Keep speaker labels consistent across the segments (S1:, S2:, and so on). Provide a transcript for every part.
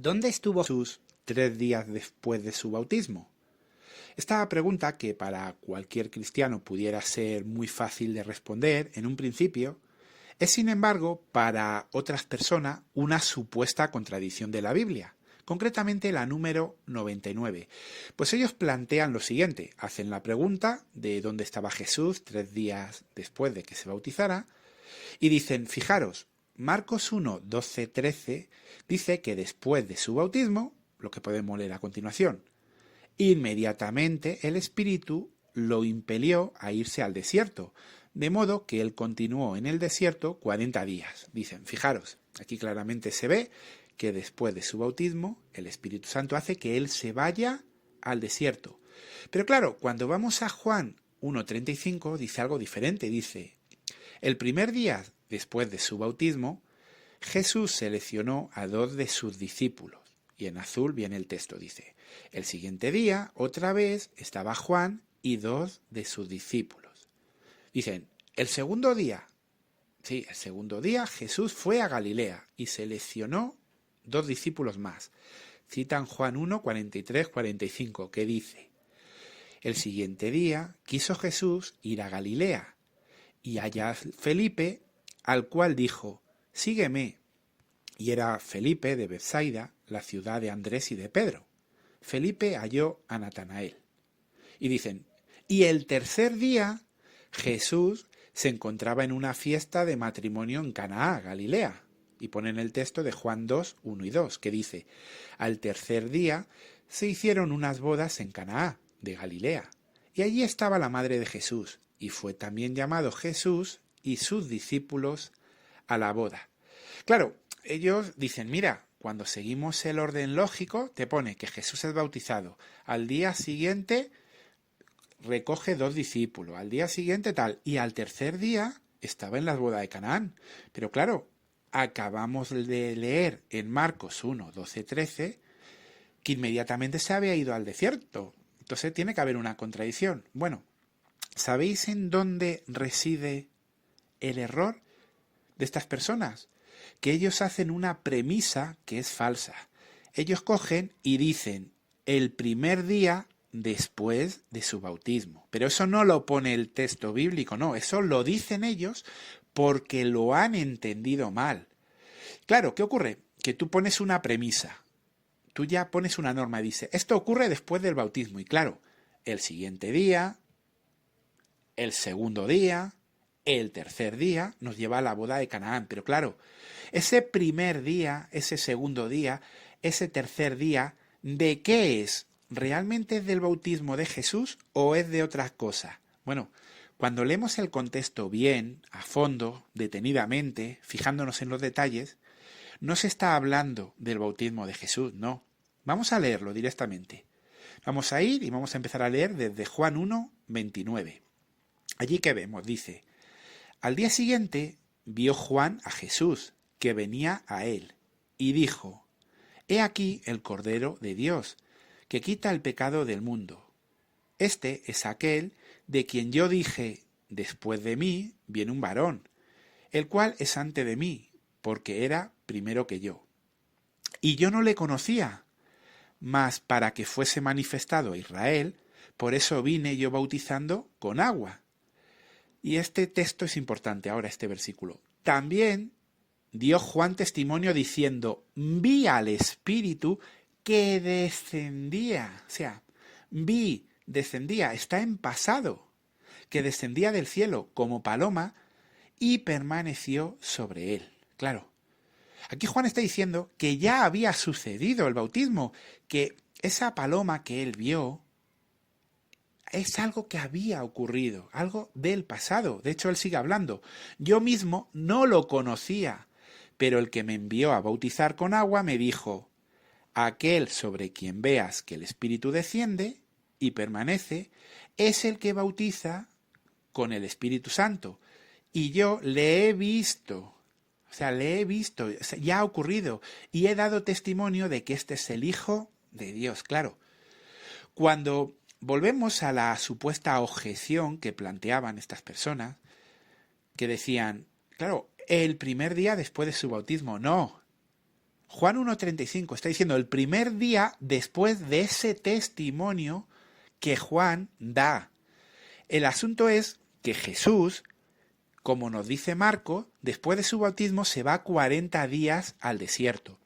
S1: ¿Dónde estuvo Jesús 3 días después de su bautismo? Esta pregunta, que para cualquier cristiano pudiera ser muy fácil de responder en un principio, es sin embargo para otras personas una supuesta contradicción de la Biblia, concretamente la número 99. Pues ellos plantean lo siguiente, hacen la pregunta de dónde estaba Jesús 3 días después de que se bautizara, y dicen, fijaros, Marcos 1, 12, 13 dice que después de su bautismo, lo que podemos leer a continuación, inmediatamente el Espíritu lo impelió a irse al desierto, de modo que él continuó en el desierto 40 días. Dicen, fijaros, aquí claramente se ve que después de su bautismo, el Espíritu Santo hace que él se vaya al desierto. Pero claro, cuando vamos a Juan 1:35 dice algo diferente, dice, el primer día después de su bautismo, Jesús seleccionó a 2 de sus discípulos. Y en azul viene el texto, dice, el siguiente día, otra vez, estaba Juan y 2 de sus discípulos. Dicen, el segundo día Jesús fue a Galilea y seleccionó 2 discípulos más. Citan Juan 1, 43, 45, que dice, el siguiente día quiso Jesús ir a Galilea y halló a Felipe, al cual dijo, sígueme. Y era Felipe de Bethsaida, la ciudad de Andrés y de Pedro. Felipe halló a Natanael. Y dicen, y el tercer día Jesús se encontraba en una fiesta de matrimonio en Canaá, Galilea. Y ponen el texto de Juan 2, 1 y 2, que dice, al tercer día se hicieron unas bodas en Canaá, de Galilea. Y allí estaba la madre de Jesús, y fue también llamado Jesús y sus discípulos a la boda. Claro, ellos dicen, mira, cuando seguimos el orden lógico, te pone que Jesús es bautizado. Al día siguiente recoge 2 discípulos, al día siguiente tal, y al tercer día estaba en las bodas de Canaán. Pero claro, acabamos de leer en Marcos 1, 12, 13, que inmediatamente se había ido al desierto. Entonces tiene que haber una contradicción. Bueno, ¿sabéis en dónde reside el error de estas personas? Que ellos hacen una premisa que es falsa. Ellos cogen y dicen el primer día después de su bautismo. Pero eso no lo pone el texto bíblico, no, eso lo dicen ellos porque lo han entendido mal. Claro, ¿qué ocurre? Que tú pones una premisa, tú ya pones una norma y dices, esto ocurre después del bautismo. Y claro, el siguiente día, el segundo día, el tercer día nos lleva a la boda de Canaán. Pero claro, ese primer día, ese segundo día, ese tercer día, ¿de qué es? ¿Realmente es del bautismo de Jesús o es de otras cosas? Bueno, cuando leemos el contexto bien, a fondo, detenidamente, fijándonos en los detalles, no se está hablando del bautismo de Jesús, no. Vamos a leerlo directamente. Vamos a ir y vamos a empezar a leer desde Juan 1, 29. Allí que vemos, dice, al día siguiente vio Juan a Jesús, que venía a él, y dijo, he aquí el Cordero de Dios, que quita el pecado del mundo. Este es aquel de quien yo dije, después de mí viene un varón, el cual es antes de mí, porque era primero que yo. Y yo no le conocía, mas para que fuese manifestado a Israel, por eso vine yo bautizando con agua. Y este texto es importante ahora, este versículo. También dio Juan testimonio diciendo, vi al Espíritu que descendía, o sea, descendía, está en pasado, que descendía del cielo como paloma y permaneció sobre él. Claro, aquí Juan está diciendo que ya había sucedido el bautismo, que esa paloma que él vio es algo que había ocurrido, algo del pasado. De hecho, él sigue hablando. Yo mismo no lo conocía, pero el que me envió a bautizar con agua me dijo, aquel sobre quien veas que el Espíritu desciende y permanece, es el que bautiza con el Espíritu Santo. Y yo le he visto, ya ha ocurrido, y he dado testimonio de que este es el Hijo de Dios. Claro, cuando volvemos a la supuesta objeción que planteaban estas personas, que decían, claro, el primer día después de su bautismo, no. Juan 1.35 está diciendo el primer día después de ese testimonio que Juan da. El asunto es que Jesús, como nos dice Marcos, después de su bautismo se va 40 días al desierto.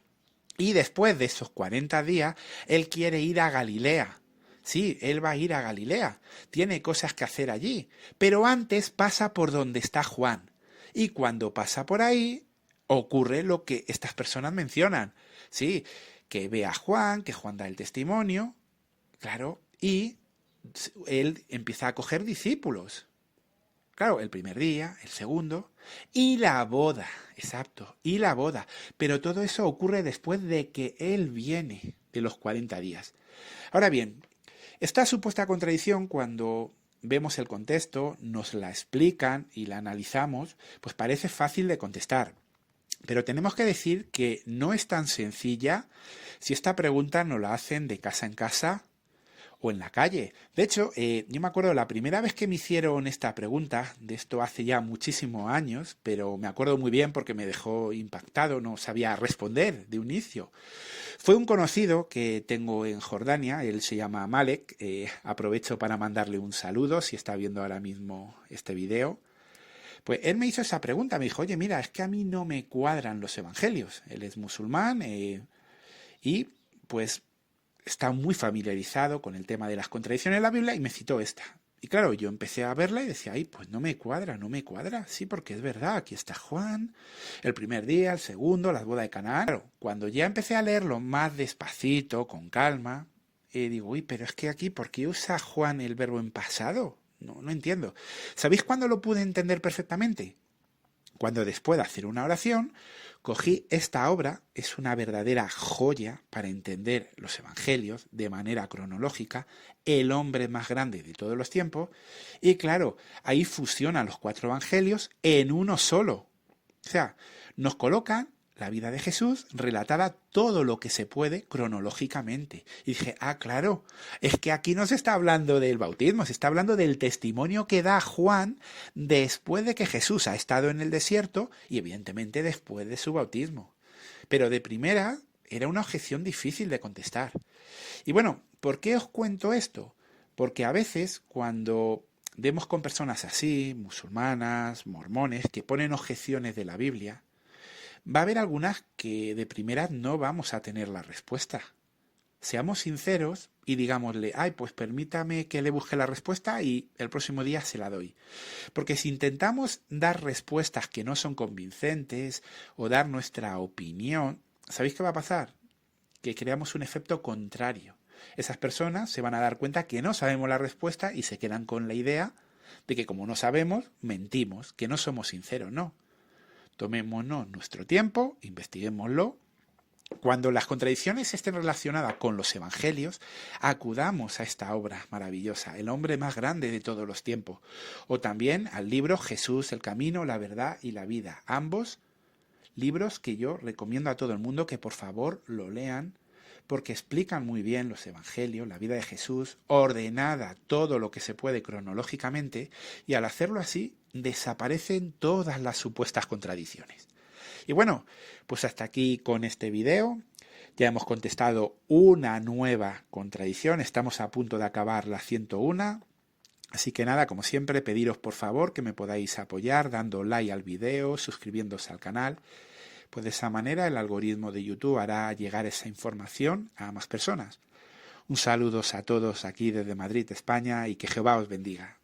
S1: Y después de esos 40 días, él quiere ir a Galilea. Sí, él va a ir a Galilea. Tiene cosas que hacer allí. Pero antes pasa por donde está Juan. Y cuando pasa por ahí, ocurre lo que estas personas mencionan. Sí, que ve a Juan, que Juan da el testimonio, claro, y él empieza a coger discípulos. Claro, el primer día, el segundo, y la boda, exacto, y la boda. Pero todo eso ocurre después de que él viene de los 40 días. Ahora bien, esta supuesta contradicción, cuando vemos el contexto, nos la explican y la analizamos, pues parece fácil de contestar. Pero tenemos que decir que no es tan sencilla si esta pregunta nos la hacen de casa en casa o en la calle. De hecho, yo me acuerdo la primera vez que me hicieron esta pregunta, de esto hace ya muchísimos años, pero me acuerdo muy bien porque me dejó impactado, no sabía responder de un inicio. Fue un conocido que tengo en Jordania, él se llama Malek, aprovecho para mandarle un saludo si está viendo ahora mismo este video. Pues él me hizo esa pregunta, me dijo, oye, mira, es que a mí no me cuadran los evangelios. Él es musulmán y pues está muy familiarizado con el tema de las contradicciones de la Biblia y me citó esta. Y claro, yo empecé a verla y decía, ay, pues no me cuadra. Sí, porque es verdad, aquí está Juan, el primer día, el segundo, las bodas de Canaán. Claro, cuando ya empecé a leerlo más despacito, con calma, digo, uy, pero es que aquí, ¿por qué usa Juan el verbo en pasado? No entiendo. ¿Sabéis cuándo lo pude entender perfectamente? Cuando después de hacer una oración, cogí esta obra, es una verdadera joya para entender los evangelios de manera cronológica, el hombre más grande de todos los tiempos, y claro, ahí fusionan los 4 evangelios en uno solo. O sea, nos colocan la vida de Jesús relatada todo lo que se puede cronológicamente. Y dije, claro, es que aquí no se está hablando del bautismo, se está hablando del testimonio que da Juan después de que Jesús ha estado en el desierto y evidentemente después de su bautismo. Pero de primera era una objeción difícil de contestar. Y bueno, ¿por qué os cuento esto? Porque a veces cuando vemos con personas así, musulmanas, mormones, que ponen objeciones de la Biblia, va a haber algunas que de primeras no vamos a tener la respuesta. Seamos sinceros y digámosle, pues permítame que le busque la respuesta y el próximo día se la doy. Porque si intentamos dar respuestas que no son convincentes o dar nuestra opinión, ¿sabéis qué va a pasar? Que creamos un efecto contrario. Esas personas se van a dar cuenta que no sabemos la respuesta y se quedan con la idea de que como no sabemos, mentimos, que no somos sinceros, no. Tomémonos nuestro tiempo, investiguémoslo. Cuando las contradicciones estén relacionadas con los evangelios, acudamos a esta obra maravillosa, el hombre más grande de todos los tiempos. O también al libro Jesús, el camino, la verdad y la vida. Ambos libros que yo recomiendo a todo el mundo que por favor lo lean, porque explican muy bien los evangelios, la vida de Jesús, ordenada todo lo que se puede cronológicamente, y al hacerlo así desaparecen todas las supuestas contradicciones. Y bueno, pues hasta aquí con este video. Ya hemos contestado una nueva contradicción, estamos a punto de acabar la 101. Así que nada, como siempre, pediros por favor que me podáis apoyar dando like al video, suscribiéndose al canal. Pues de esa manera el algoritmo de YouTube hará llegar esa información a más personas. Un saludo a todos aquí desde Madrid, España, y que Jehová os bendiga.